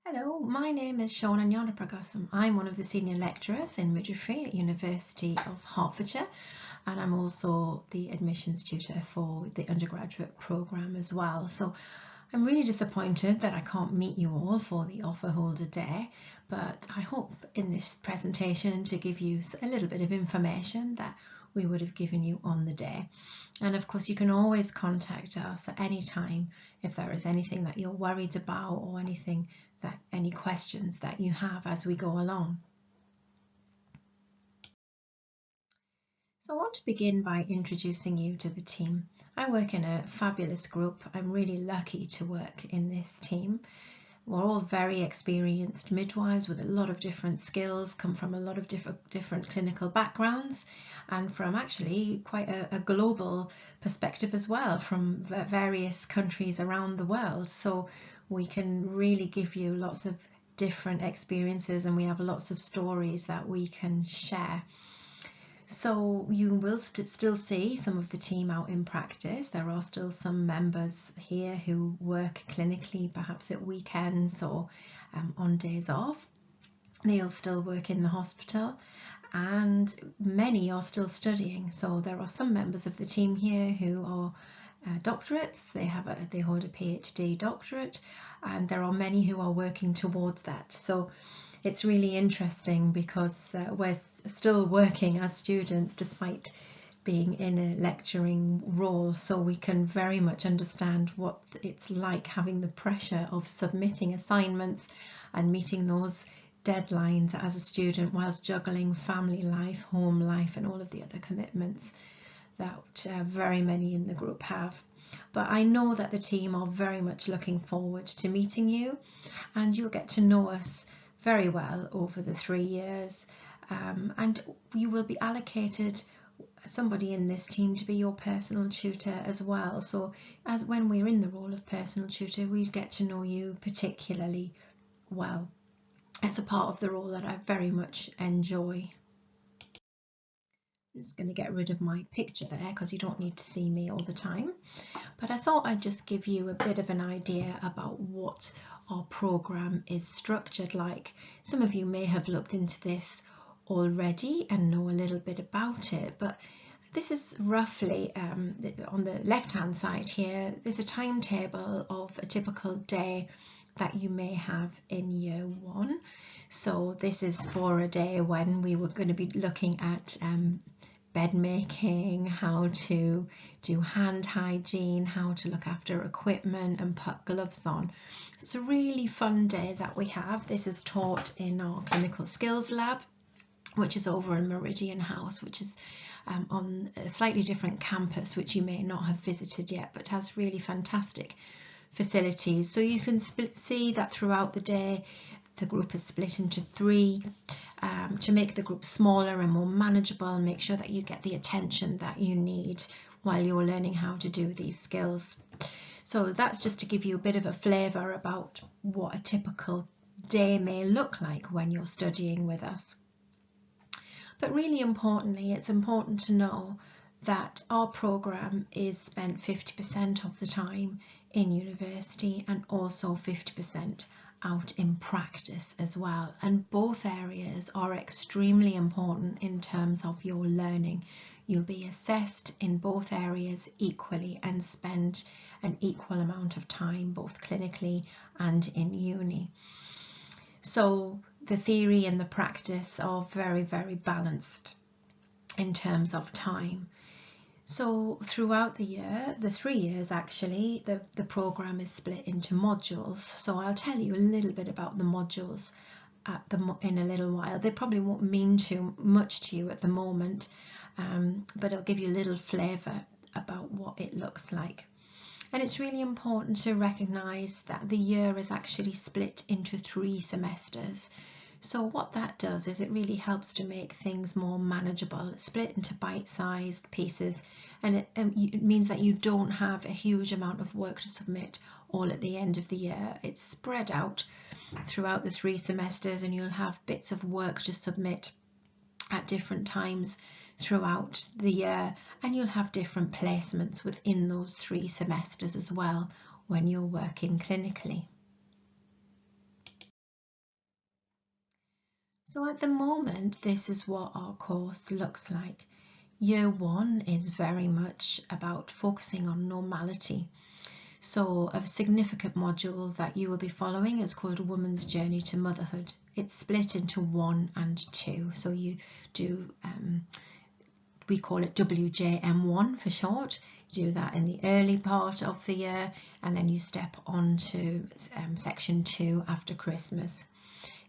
Hello, my name is Shauna Nyanapragasam. I'm one of the senior lecturers in midwifery at University of Hertfordshire, and I'm also the admissions tutor for the undergraduate programme as well. So I'm really disappointed that I can't meet you all for the offer holder day, but I hope in this presentation to give you a little bit of information that we would have given you on the day. And of course you can always contact us at any time if there is anything that you're worried about or any questions that you have as we go along. So I want to begin by introducing you to the team. I work in a fabulous group. I'm really lucky to work in this team. We're all very experienced midwives with a lot of different skills, come from a lot of different clinical backgrounds, and from actually quite a global perspective as well, from various countries around the world. So we can really give you lots of different experiences, and we have lots of stories that we can share. So you will still see some of the team out in practice. There are still some members here who work clinically, perhaps at weekends or on days off. They'll still work in the hospital, and many are still studying. So there are some members of the team here who are doctorates. They hold a PhD doctorate, and there are many who are working towards that. So it's really interesting because we're still working as students despite being in a lecturing role, so we can very much understand what it's like having the pressure of submitting assignments and meeting those deadlines as a student whilst juggling family life, home life and all of the other commitments that very many in the group have. But I know that the team are very much looking forward to meeting you, and you'll get to know us very well over the 3 years, and you will be allocated somebody in this team to be your personal tutor as well. So as when we're in the role of personal tutor, we get to know you particularly well. It's a part of the role that I very much enjoy. I'm just going to get rid of my picture there because you don't need to see me all the time. But I thought I'd just give you a bit of an idea about what our programme is structured like. Some of you may have looked into this already and know a little bit about it, but this is roughly on the left hand side here. There's a timetable of a typical day that you may have in year one. So this is for a day when we were going to be looking at bed making, how to do hand hygiene, how to look after equipment and put gloves on. So it's a really fun day that we have. This is taught in our clinical skills lab, which is over in Meridian House, which is on a slightly different campus, which you may not have visited yet, but has really fantastic facilities. So you can see that throughout the day the group is split into 3 to make the group smaller and more manageable and make sure that you get the attention that you need while you're learning how to do these skills. So that's just to give you a bit of a flavour about what a typical day may look like when you're studying with us. But really importantly, it's important to know that our programme is spent 50% of the time in university and also 50% out in practice as well, and both areas are extremely important in terms of your learning. You'll be assessed in both areas equally and spend an equal amount of time both clinically and in uni. So the theory and the practice are very, very balanced in terms of time. So throughout the year, the 3 years actually, the programme is split into modules. So I'll tell you a little bit about the modules in a little while. They probably won't mean too much to you at the moment, but I'll give you a little flavour about what it looks like. And it's really important to recognise that the year is actually split into 3 semesters. So what that does is it really helps to make things more manageable. It's split into bite-sized pieces, and it means that you don't have a huge amount of work to submit all at the end of the year. It's spread out throughout the 3 semesters, and you'll have bits of work to submit at different times throughout the year, and you'll have different placements within those 3 semesters as well when you're working clinically. So at the moment, this is what our course looks like. Year 1 is very much about focusing on normality. So a significant module that you will be following is called Woman's Journey to Motherhood. It's split into 1 and 2. So you do, we call it WJM1 for short. You do that in the early part of the year, and then you step on to section 2 after Christmas.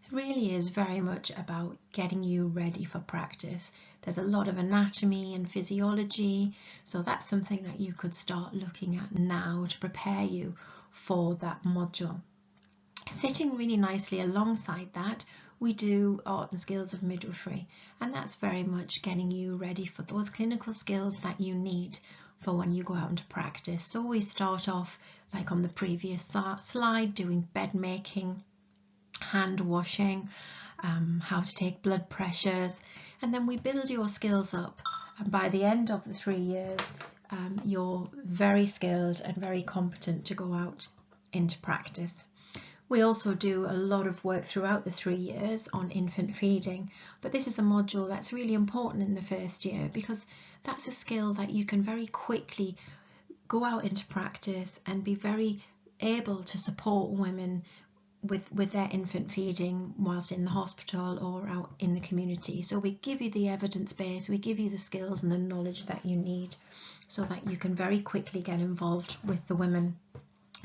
It really is very much about getting you ready for practice. There's a lot of anatomy and physiology, so that's something that you could start looking at now to prepare you for that module. Sitting really nicely alongside that, we do art and skills of midwifery, and that's very much getting you ready for those clinical skills that you need for when you go out into practice. So we start off, like on the previous slide, doing bed making, hand washing, how to take blood pressures, and then we build your skills up, and by the end of the 3 years you're very skilled and very competent to go out into practice. We also do a lot of work throughout the 3 years on infant feeding, but this is a module that's really important in the first year because that's a skill that you can very quickly go out into practice and be very able to support women with their infant feeding whilst in the hospital or out in the community. So we give you the evidence base, we give you the skills and the knowledge that you need so that you can very quickly get involved with the women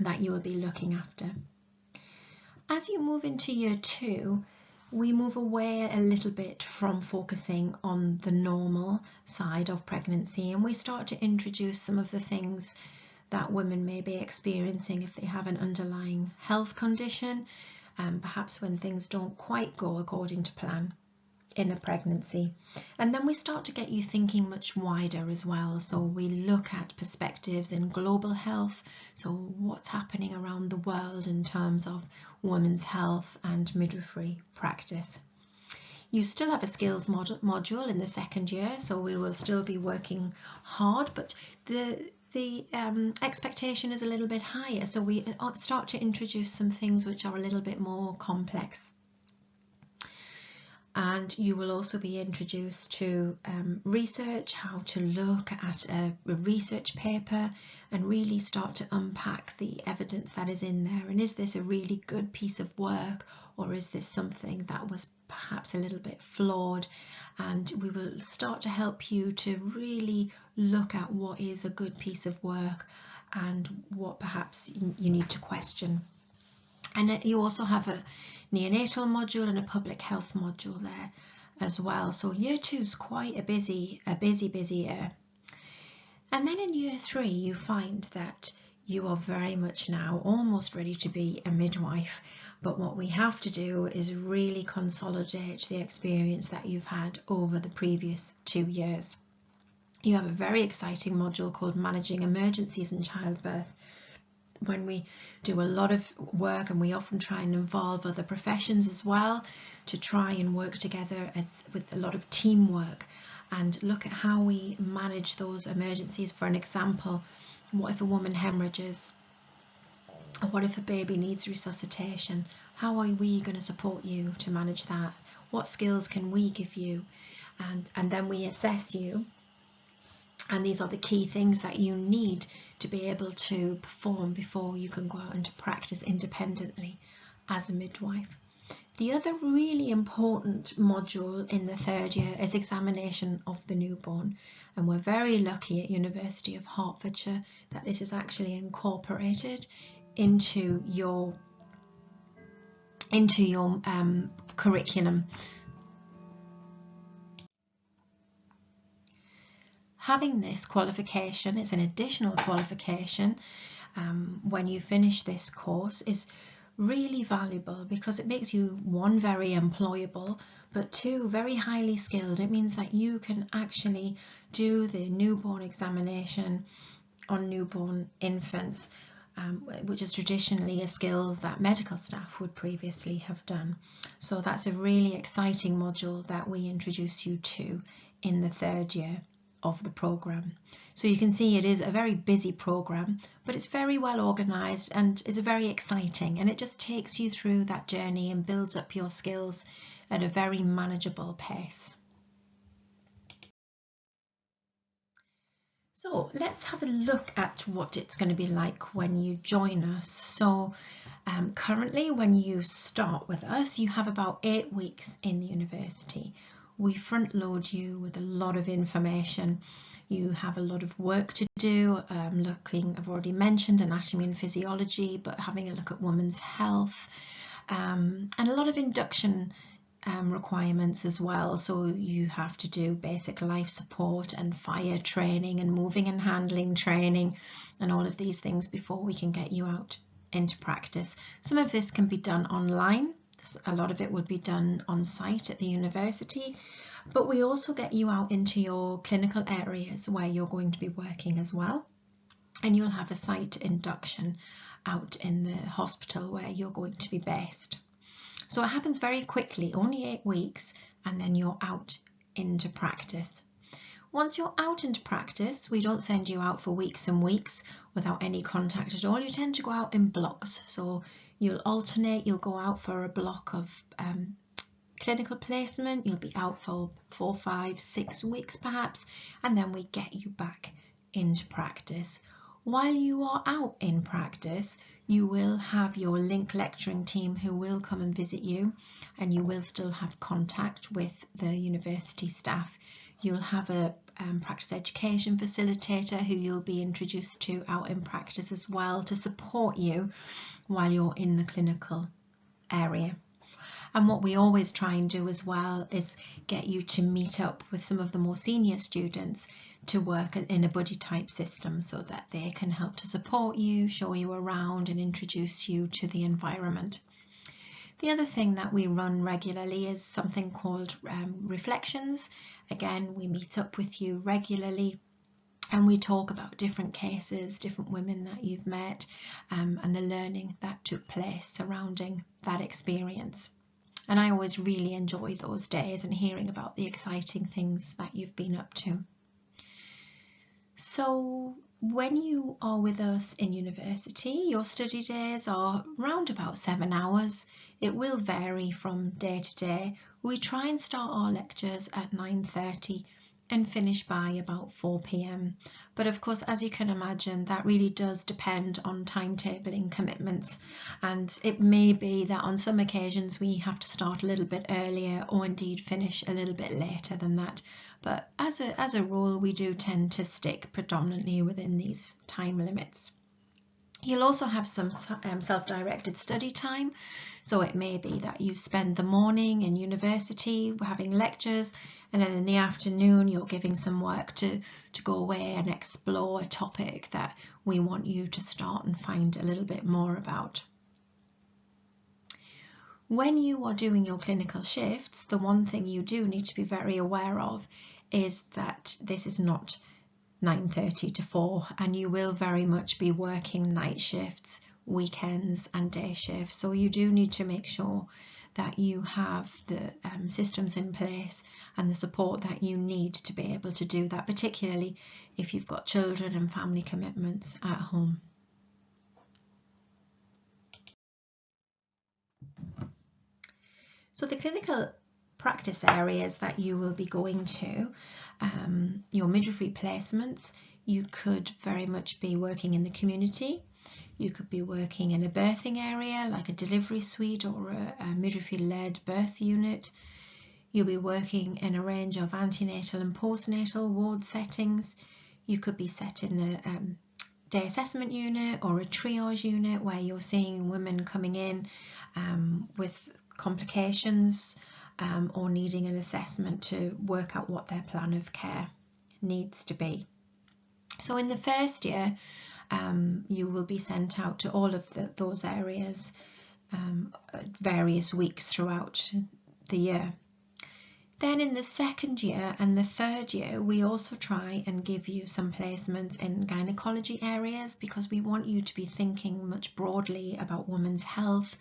that you will be looking after. As you move into year 2, we move away a little bit from focusing on the normal side of pregnancy, and we start to introduce some of the things that women may be experiencing if they have an underlying health condition, perhaps when things don't quite go according to plan in a pregnancy. And then we start to get you thinking much wider as well. So we look at perspectives in global health, so what's happening around the world in terms of women's health and midwifery practice. You still have a skills module in the second year, so we will still be working hard, but the expectation is a little bit higher, so we start to introduce some things which are a little bit more complex. And you will also be introduced to research, how to look at a research paper and really start to unpack the evidence that is in there, and is this a really good piece of work, or is this something that was perhaps a little bit flawed? And we will start to help you to really look at what is a good piece of work and what perhaps you need to question. And you also have a neonatal module and a public health module there as well. So year 2 is quite a busy year. And then in year 3 you find that you are very much now almost ready to be a midwife. But what we have to do is really consolidate the experience that you've had over the previous 2 years. You have a very exciting module called Managing Emergencies in Childbirth, when we do a lot of work, and we often try and involve other professions as well to try and work together with a lot of teamwork and look at how we manage those emergencies. For an example, what if a woman hemorrhages? What if a baby needs resuscitation? How are we going to support you to manage that? What skills can we give you? And then we assess you. And these are the key things that you need to be able to perform before you can go out into practice independently as a midwife. The other really important module in the 3rd year is examination of the newborn. And we're very lucky at University of Hertfordshire that this is actually incorporated into your curriculum. Having this qualification, it's an additional qualification when you finish this course, is really valuable because it makes you, 1, very employable, but 2, very highly skilled. It means that you can actually do the newborn examination on newborn infants, which is traditionally a skill that medical staff would previously have done. So that's a really exciting module that we introduce you to in the 3rd year of the programme. So you can see it is a very busy programme, but it's very well organised and it's very exciting, and it just takes you through that journey and builds up your skills at a very manageable pace. So let's have a look at what it's going to be like when you join us. So currently when you start with us, you have about 8 weeks in the university. We front load you with a lot of information. You have a lot of work to do, I've already mentioned anatomy and physiology, but having a look at women's health, and a lot of induction requirements as well. So you have to do basic life support and fire training and moving and handling training and all of these things before we can get you out into practice. Some of this can be done online. A lot of it would be done on site at the university, but we also get you out into your clinical areas where you're going to be working as well, and you'll have a site induction out in the hospital where you're going to be based. So it happens very quickly, only 8 weeks, and then you're out into practice. Once you're out into practice, we don't send you out for weeks and weeks without any contact at all. You tend to go out in blocks. So you'll alternate, you'll go out for a block of clinical placement, you'll be out for 4, 5, 6 weeks perhaps, and then we get you back into practice. While you are out in practice, you will have your link lecturing team who will come and visit you, and you will still have contact with the university staff. You'll have a practice education facilitator who you'll be introduced to out in practice as well to support you while you're in the clinical area. And what we always try and do as well is get you to meet up with some of the more senior students to work in a buddy type system so that they can help to support you, show you around and introduce you to the environment. The other thing that we run regularly is something called reflections. Again, we meet up with you regularly and we talk about different cases, different women that you've met, and the learning that took place surrounding that experience. And I always really enjoy those days and hearing about the exciting things that you've been up to. So when you are with us in university, your study days are round about 7 hours. It will vary from day to day. We try and start our lectures at 9:30 and finish by about 4 p.m. But of course, as you can imagine, that really does depend on timetabling commitments, and it may be that on some occasions we have to start a little bit earlier or indeed finish a little bit later than that. But as a rule, we do tend to stick predominantly within these time limits. You'll also have some self-directed study time. So it may be that you spend the morning in university having lectures, and then in the afternoon you're giving some work to go away and explore a topic that we want you to start and find a little bit more about. When you are doing your clinical shifts, the one thing you do need to be very aware of is that this is not 9:30 to 4, and you will very much be working night shifts, weekends and day shifts. So you do need to make sure that you have the systems in place and the support that you need to be able to do that, particularly if you've got children and family commitments at home. So the clinical practice areas that you will be going to, your midwifery placements, you could very much be working in the community. You could be working in a birthing area like a delivery suite or a midwifery-led birth unit. You'll be working in a range of antenatal and postnatal ward settings. You could be set in a day assessment unit or a triage unit where you're seeing women coming in with complications or needing an assessment to work out what their plan of care needs to be. So in the first year, you will be sent out to all of those areas at various weeks throughout the year. Then in the second year and the third year, we also try and give you some placements in gynecology areas, because we want you to be thinking much broadly about women's health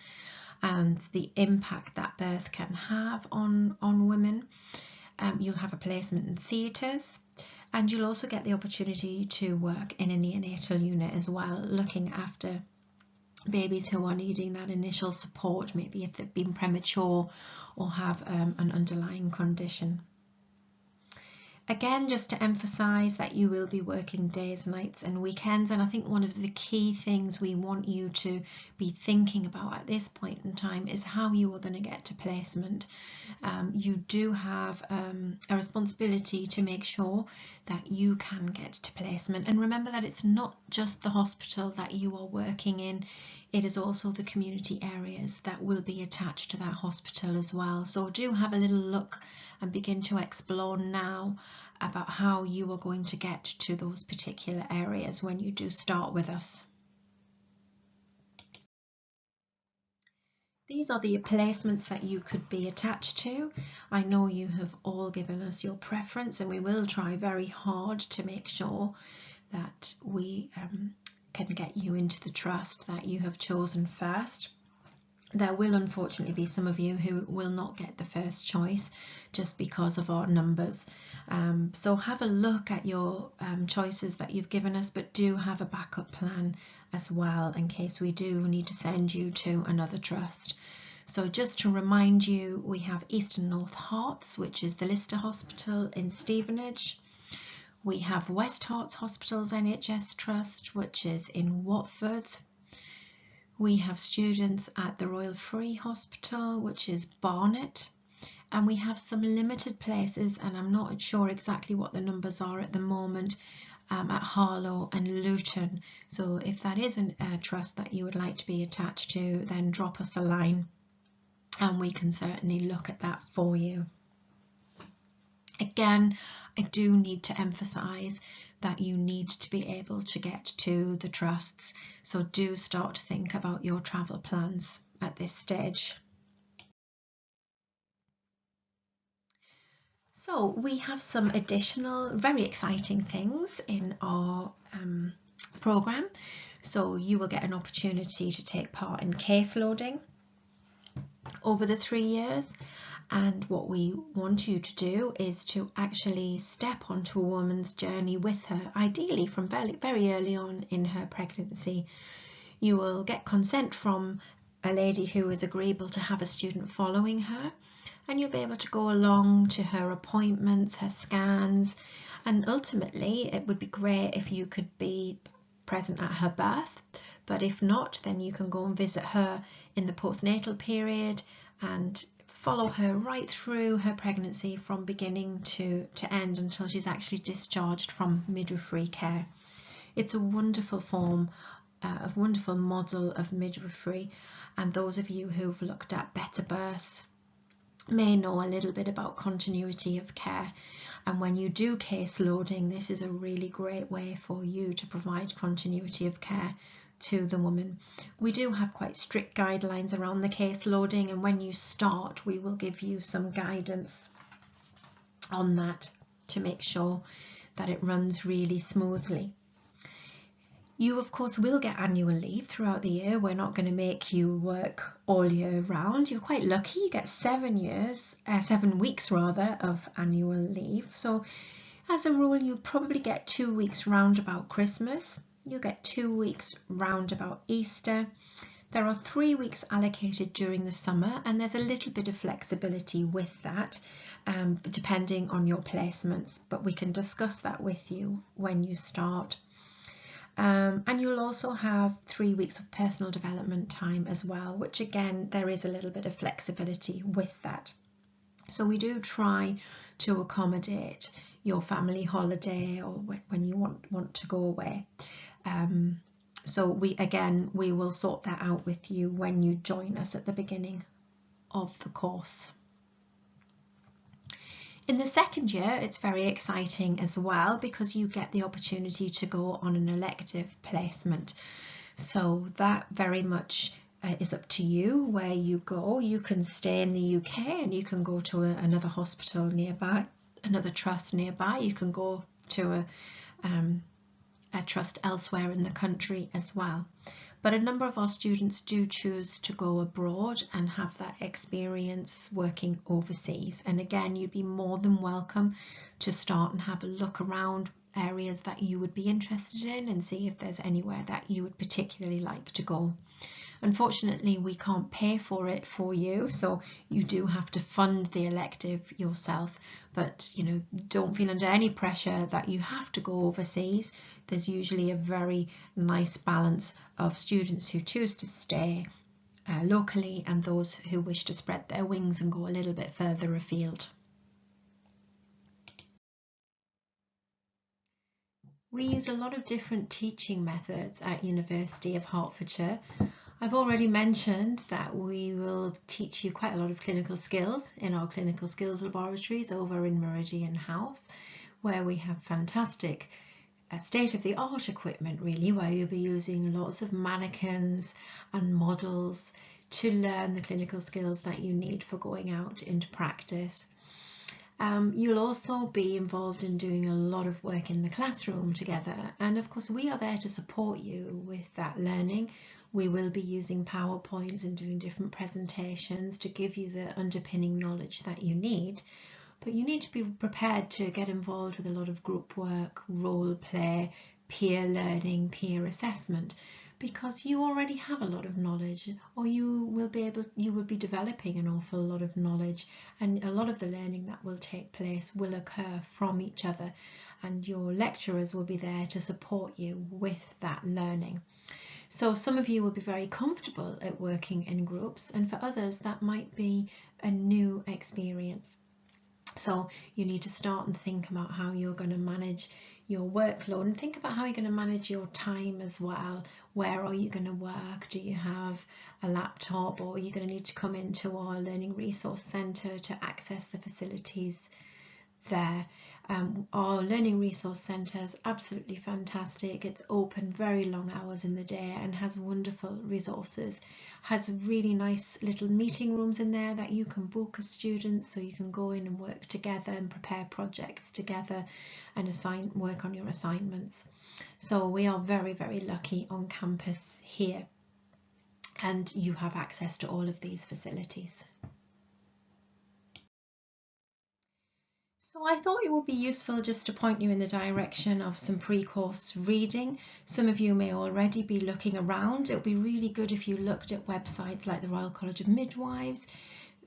and the impact that birth can have on women. You'll have a placement in theatres, And you'll also get the opportunity to work in a neonatal unit as well, looking after babies who are needing that initial support, maybe if they've been premature or have an underlying condition. Again, just to emphasize that you will be working days, nights and weekends, and I think one of the key things we want you to be thinking about at this point in time is how you are going to get to placement. You do have a responsibility to make sure that you can get to placement, and remember that it's not just the hospital that you are working in, it is also the community areas that will be attached to that hospital as well. So do have a little look and begin to explore now about how you are going to get to those particular areas when you do start with us. These are the placements that you could be attached to. I know you have all given us your preference, and we will try very hard to make sure that we can get you into the trust that you have chosen first. There will unfortunately be some of you who will not get the first choice just because of our numbers. So have a look at your choices that you've given us, but do have a backup plan as well in case we do need to send you to another trust. So just to remind you, we have East and North Herts, which is the Lister Hospital in Stevenage. We have West Herts Hospitals NHS Trust, which is in Watford. We have students at the Royal Free Hospital, which is Barnet. And we have some limited places, and I'm not sure exactly what the numbers are at the moment, at Harlow and Luton. So if that is a trust that you would like to be attached to, then drop us a line and we can certainly look at that for you. Again, I do need to emphasise that you need to be able to get to the trusts, so do start to think about your travel plans at this stage. So we have some additional very exciting things in our programme. So you will get an opportunity to take part in case loading over the 3 years. And what we want you to do is to actually step onto a woman's journey with her, ideally from very early on in her pregnancy. You will get consent from a lady who is agreeable to have a student following her, and you'll be able to go along to her appointments, her scans, and ultimately it would be great if you could be present at her birth, but if not, then you can go and visit her in the postnatal period and follow her right through her pregnancy from beginning to end until she's actually discharged from midwifery care. It's a wonderful form, a wonderful model of midwifery, and those of you who've looked at better births may know a little bit about continuity of care. And when you do case loading, this is a really great way for you to provide continuity of care to the woman. We do have quite strict guidelines around the case loading, and when you start we will give you some guidance on that to make sure that it runs really smoothly. You of course will get annual leave throughout the year. We're not going to make you work all year round. You're quite lucky, you get 7 weeks rather of annual leave. So as a rule you probably get 2 weeks round about Christmas. You'll get 2 weeks round about Easter. There are 3 weeks allocated during the summer, and there's a little bit of flexibility with that, depending on your placements, but we can discuss that with you when you start. And you'll also have 3 weeks of personal development time as well, which again, there is a little bit of flexibility with that. So we do try to accommodate your family holiday or when you want to go away. So we will sort that out with you when you join us at the beginning of the course. In the second year, it's very exciting as well because you get the opportunity to go on an elective placement. So that very much is up to you where you go. You can stay in the UK and you can go to another hospital nearby, another trust nearby. You can go to a trust elsewhere in the country as well. But a number of our students do choose to go abroad and have that experience working overseas. And again, you'd be more than welcome to start and have a look around areas that you would be interested in and see if there's anywhere that you would particularly like to go. Unfortunately, we can't pay for it for you, so you do have to fund the elective yourself. But you know, don't feel under any pressure that you have to go overseas. There's usually a very nice balance of students who choose to stay locally and those who wish to spread their wings and go a little bit further afield. We use a lot of different teaching methods at University of Hertfordshire. I've already mentioned that we will teach you quite a lot of clinical skills in our clinical skills laboratories over in Meridian House, where we have fantastic state-of-the-art equipment, really, where you'll be using lots of mannequins and models to learn the clinical skills that you need for going out into practice. You'll also be involved in doing a lot of work in the classroom together, and of course we are there to support you with that learning. We will be using PowerPoints and doing different presentations to give you the underpinning knowledge that you need, but you need to be prepared to get involved with a lot of group work, role play, peer learning, peer assessment, because you already have a lot of knowledge, or you will be developing an awful lot of knowledge, and a lot of the learning that will take place will occur from each other, and your lecturers will be there to support you with that learning. So some of you will be very comfortable at working in groups, and for others that might be a new experience. So you need to start and think about how you're going to manage your workload, and think about how you're going to manage your time as well. Where are you going to work? Do you have a laptop, or are you going to need to come into our Learning Resource Centre to access the facilities there? Our Learning Resource Centre is absolutely fantastic. It's open very long hours in the day and has wonderful resources. Has really nice little meeting rooms in there that you can book as students, so you can go in and work together and prepare projects together and work on your assignments. So we are very, very lucky on campus here, and you have access to all of these facilities. So I thought it would be useful just to point you in the direction of some pre-course reading. Some of you may already be looking around. It would be really good if you looked at websites like the Royal College of Midwives,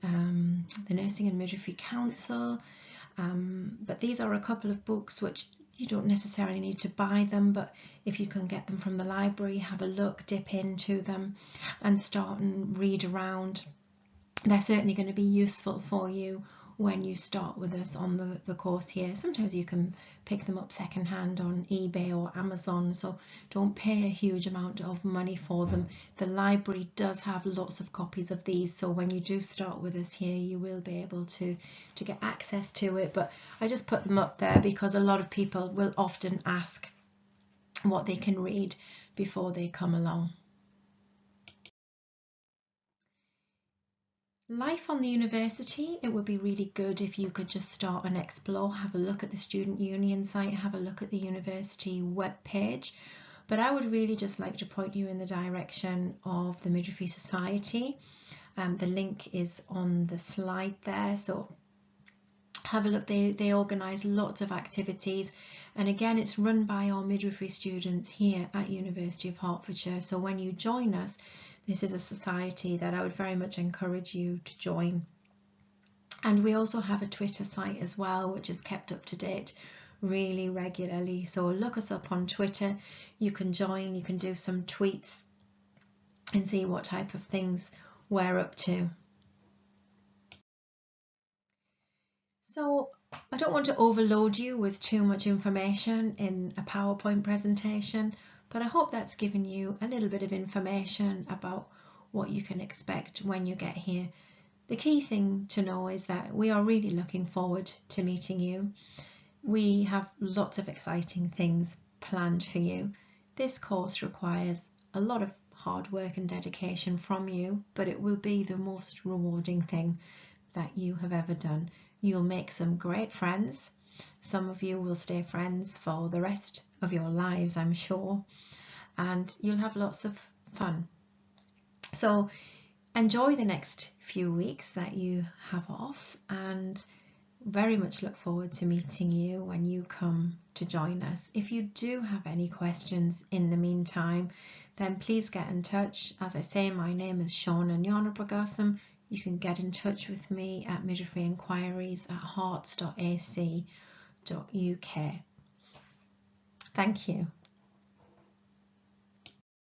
the Nursing and Midwifery Council, but these are a couple of books which you don't necessarily need to buy them, but if you can get them from the library, have a look, dip into them and start and read around. They're certainly going to be useful for you when you start with us on the course here. Sometimes you can pick them up secondhand on eBay or Amazon, so don't pay a huge amount of money for them. The library does have lots of copies of these, so when you do start with us here you will be able to get access to it. But I just put them up there because a lot of people will often ask what they can read before they come along. Life on the university, it would be really good if you could just start and explore, have a look at the Student Union site, have a look at the university webpage. But I would really just like to point you in the direction of the Midwifery Society. The link is on the slide there, so have a look. They organise lots of activities, and again it's run by our midwifery students here at University of Hertfordshire. So when you join us, this is a society that I would very much encourage you to join. And we also have a Twitter site as well, which is kept up to date really regularly. So look us up on Twitter. You can join, you can do some tweets and see what type of things we're up to. So I don't want to overload you with too much information in a PowerPoint presentation, but I hope that's given you a little bit of information about what you can expect when you get here. The key thing to know is that we are really looking forward to meeting you. We have lots of exciting things planned for you. This course requires a lot of hard work and dedication from you, but it will be the most rewarding thing that you have ever done. You'll make some great friends. Some of you will stay friends for the rest of your lives, I'm sure, and you'll have lots of fun. So enjoy the next few weeks that you have off, and very much look forward to meeting you when you come to join us. If you do have any questions in the meantime, then please get in touch. As I say, my name is Shauna Nyonabragasam. You can get in touch with me at midwiferyinquiries@hearts.ac.uk. Thank you.